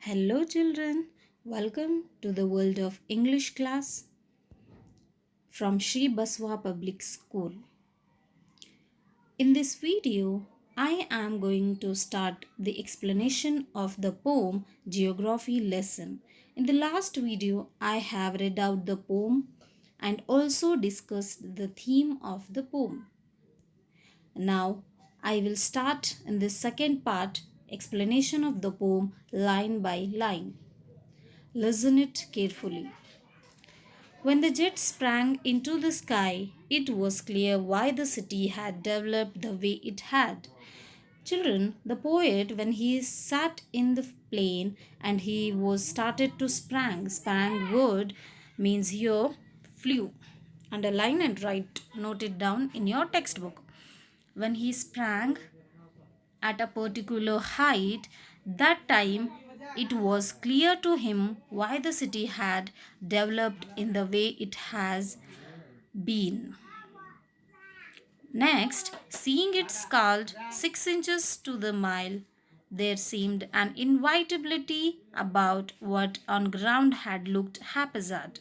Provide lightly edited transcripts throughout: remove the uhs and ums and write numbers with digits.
Hello, children. Welcome to the world of English class from Sri Baswa Public School. In this video, I am going to start the explanation of the poem Geography lesson. In the last video, I have read out the poem and also discussed the theme of the poem. Now, I will start in the second part explanation of the poem line by line. Listen it carefully. When the jet sprang into the sky, it was clear why the city had developed the way it had. Children, the poet, when he sat in the plane and he was started to sprang word means here flew. Underline and write, note it down in your textbook. When he sprang at a particular height, that time it was clear to him why the city had developed in the way it has been. Next, seeing it scaled 6 inches to the mile, there seemed an inevitability about what on ground had looked haphazard.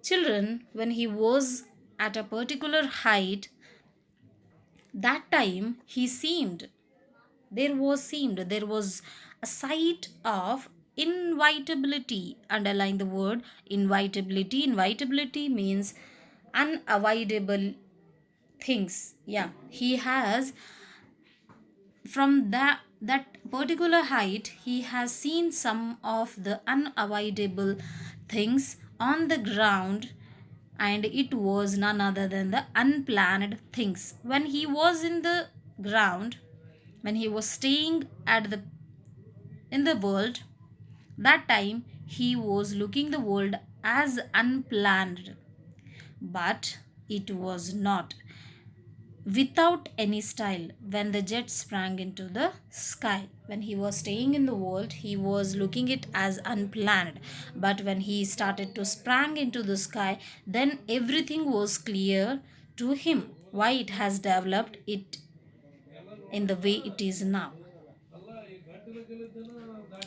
Children, when he was at a particular height, that time he seemed there was a sight of inevitability. Underline the word inevitability means unavoidable things. Yeah, he has from that particular height he has seen some of the unavoidable things on the ground, and it was none other than the unplanned things. When he was in the ground, when he was staying at the in the world, that time he was looking the world as unplanned, but it was not without any style. When the jet sprang into the sky, when he was staying in the world, he was looking it as unplanned, but when he started to sprang into the sky, then everything was clear to him why it has developed it in the way it is now.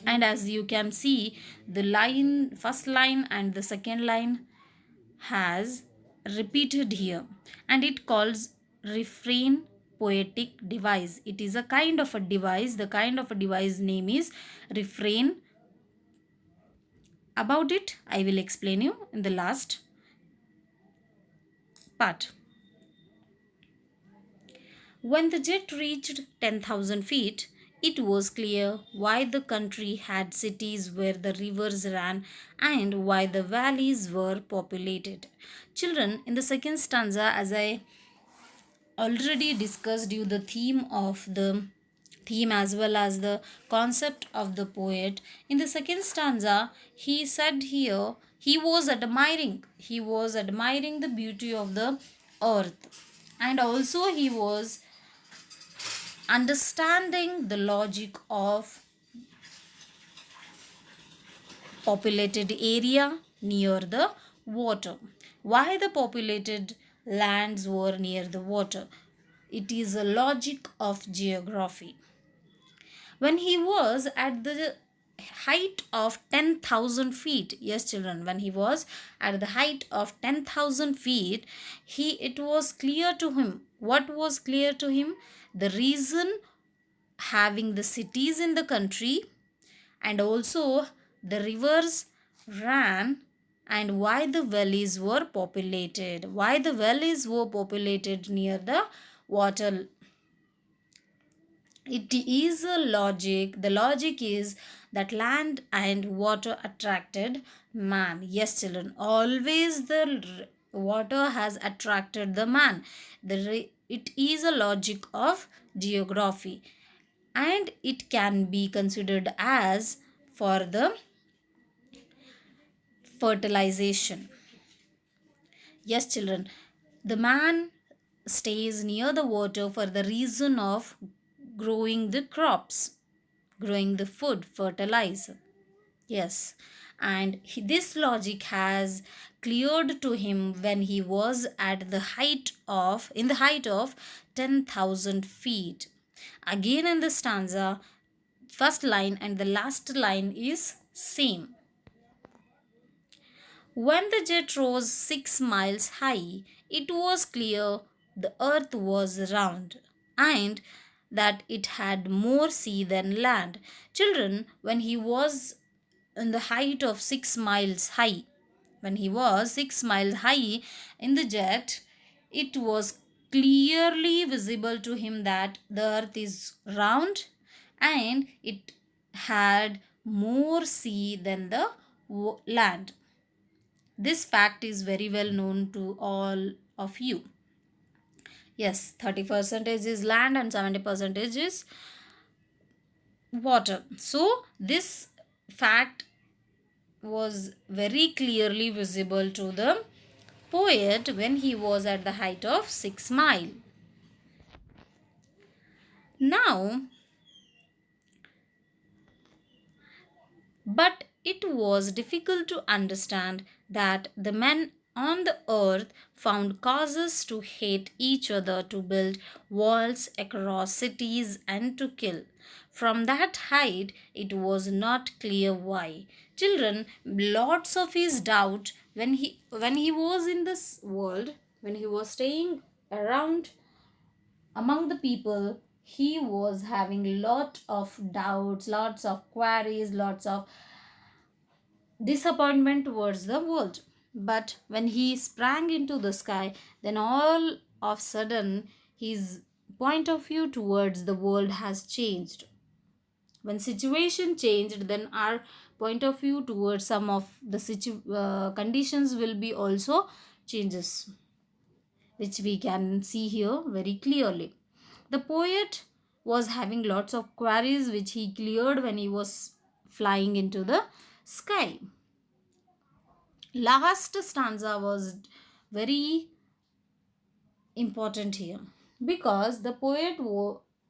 And as you can see, the first line and the second line has repeated here, and it calls refrain poetic device. It is a kind of a device. The kind of a device name is refrain. About it I will explain you in the last part. When the jet reached 10,000 feet, it was clear why the country had cities where the rivers ran and why the valleys were populated. Children, in the second stanza, as I already discussed you the theme as well as the concept of the poet. In the second stanza, he said here he was admiring the beauty of the earth, and also he was understanding the logic of populated area near the water. Why the populated lands were near the water? It is a logic of geography. When he was at the height of 10,000 feet, yes children, when he was at the height of 10,000 feet, it was clear to him. What was clear to him? The reason having the cities in the country, and also the rivers ran, and why the valleys were populated. Why the valleys were populated near the water? It is a logic. The logic is that land and water attracted man. Yes children, always the water has attracted the man. It is a logic of geography, and it can be considered as for the fertilization. Yes children, the man stays near the water for the reason of growing the crops, growing the food, fertilizer. Yes, and this logic has cleared to him when he was at the height of in the height of 10,000 feet. Again in the stanza, first line and the last line is same. When the jet rose 6 miles high, it was clear the earth was round and that it had more sea than land. Children, when he was in the height of 6 miles high, when he was 6 miles high in the jet, it was clearly visible to him that the earth is round and it had more sea than the land. This fact is very well known to all of you. Yes, 30% is land and 70% is water. So, this fact was very clearly visible to the poet when he was at the height of 6 mile. Now, but it was difficult to understand that the men on the earth found causes to hate each other, to build walls across cities, and to kill. From that height, it was not clear why. Children, lots of his doubt when he was in this world, when he was staying around among the people, he was having lot of doubts, lots of queries, lots of disappointment towards the world. But when he sprang into the sky, then all of sudden his point of view towards the world has changed. When situation changed, then our point of view towards some of the conditions will be also changes, which we can see here very clearly. The poet was having lots of queries which he cleared when he was flying into the sky. Last stanza was very important here because the poet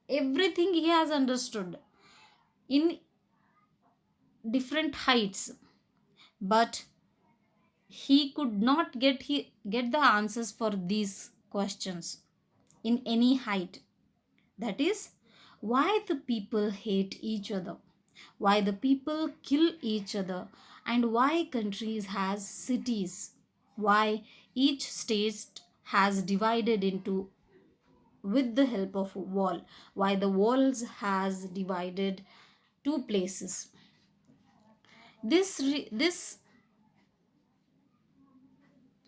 everything he has understood in different heights, but he could not get the answers for these questions in any height. That is why the people hate each other, why the people kill each other, and why countries has cities, why each state has divided into with the help of a wall, why the walls has divided two places. This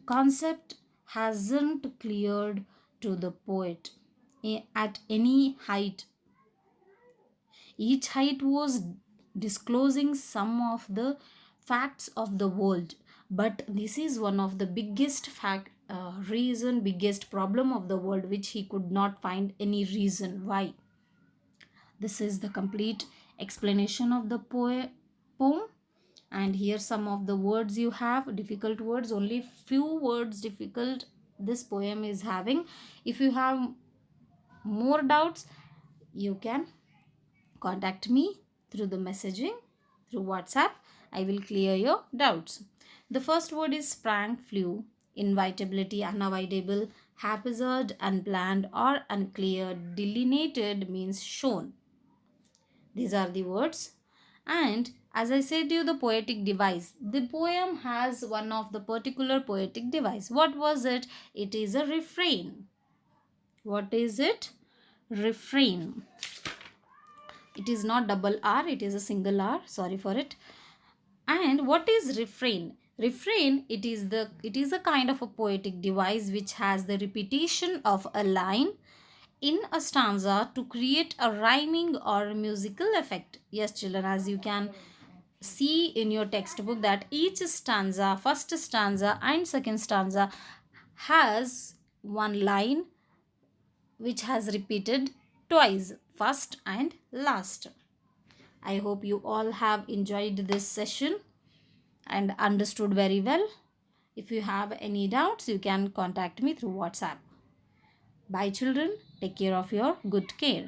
concept hasn't cleared to the poet at any height. Each height was disclosing some of the facts of the world, but this is one of the biggest reason, biggest problem of the world, which he could not find any reason why. This is the complete explanation of the poem. And here some of the words you have, difficult words, only few words difficult this poem is having. If you have more doubts, you can contact me through the messaging through WhatsApp. I will clear your doubts. The first word is sprang, flew, inevitability, unavoidable, haphazard, unplanned or unclear, delineated means shown. These are the words. And as I said to you, the poetic device. The poem has one of the particular poetic device. What was it? It is a refrain. What is it? Refrain. It is not double R, it is a single R. Sorry for it. And what is refrain? Refrain, it is a kind of a poetic device which has the repetition of a line in a stanza to create a rhyming or musical effect. Yes, children, as you can see in your textbook that each stanza, first stanza and second stanza has one line which has repeated twice, first and last. I hope you all have enjoyed this session and understood very well. If you have any doubts, you can contact me through WhatsApp. Bye children. Take care of your good care.